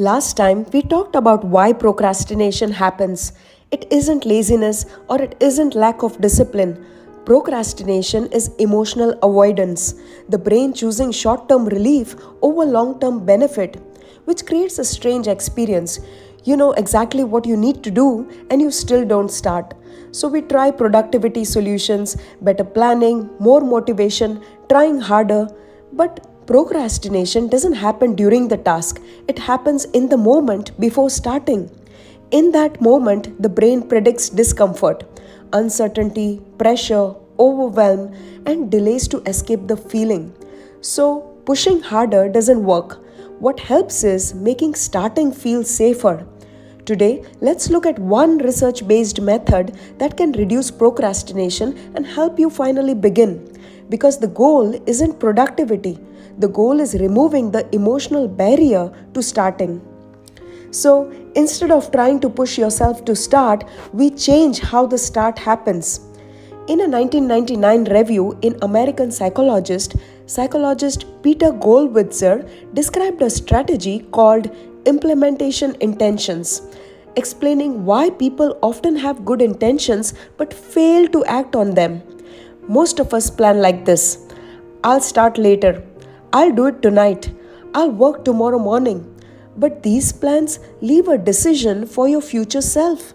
Last time, we talked about why procrastination happens. It isn't laziness or it isn't lack of discipline. Procrastination is emotional avoidance, the brain choosing short term relief over long term benefit, which creates a strange experience. You know exactly what you need to do and you still don't start. So we try productivity solutions, better planning, more motivation, trying harder, but procrastination doesn't happen during the task, it happens in the moment before starting. In that moment, the brain predicts discomfort, uncertainty, pressure, overwhelm, and delays to escape the feeling. So, pushing harder doesn't work. What helps is making starting feel safer. Today, let's look at one research based method that can reduce procrastination and help you finally begin. Because the goal isn't productivity, the goal is removing the emotional barrier to starting. So, instead of trying to push yourself to start, we change how the start happens. In a 1999 review in American psychologist Peter Gollwitzer described a strategy called implementation intentions, explaining why people often have good intentions but fail to act on them. Most of us plan like this: I'll start later, I'll do it tonight, I'll work tomorrow morning. But these plans leave a decision for your future self.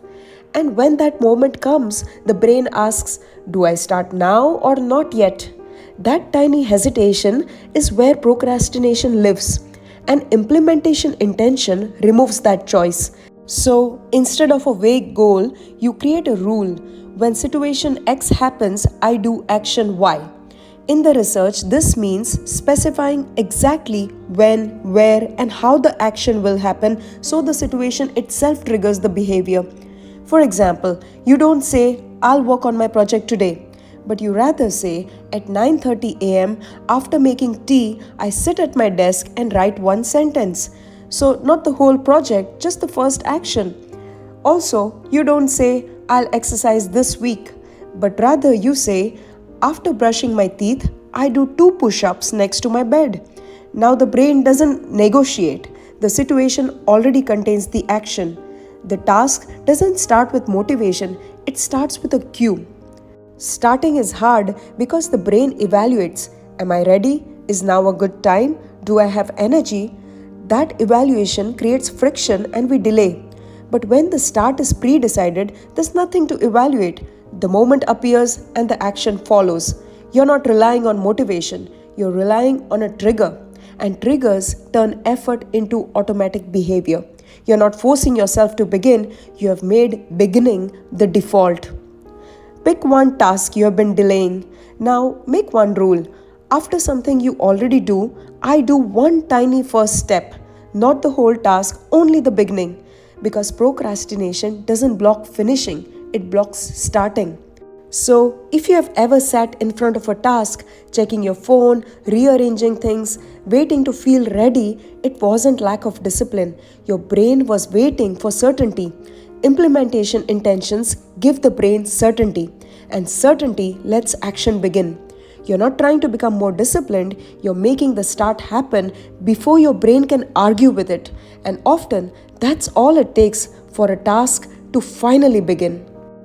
And when that moment comes, the brain asks, do I start now or not yet? That tiny hesitation is where procrastination lives. And implementation intention removes that choice. So instead of a vague goal, you create a rule. When situation X happens, I do action Y. In the research, this means specifying exactly when, where, and how the action will happen so the situation itself triggers the behavior. For example, you don't say, I'll work on my project today, but you rather say, at 9:30 am, after making tea, I sit at my desk and write one sentence. So, not the whole project, just the first action. Also, you don't say, I'll exercise this week, but rather you say, after brushing my teeth, I do 2 push-ups next to my bed. Now the brain doesn't negotiate. The situation already contains the action. The task doesn't start with motivation, it starts with a cue. Starting is hard because the brain evaluates. Am I ready? Is now a good time? Do I have energy? That evaluation creates friction and we delay. But when the start is pre-decided, there's nothing to evaluate. The moment appears and the action follows. You're not relying on motivation, you're relying on a trigger. And triggers turn effort into automatic behavior. You're not forcing yourself to begin, you have made beginning the default. Pick one task you have been delaying. Now make one rule. After something you already do, I do one tiny first step. Not the whole task, only the beginning. Because procrastination doesn't block finishing, it blocks starting. So, if you have ever sat in front of a task, checking your phone, rearranging things, waiting to feel ready, it wasn't lack of discipline. Your brain was waiting for certainty. Implementation intentions give the brain certainty, and certainty lets action begin. You're not trying to become more disciplined, you're making the start happen before your brain can argue with it. And often, that's all it takes for a task to finally begin.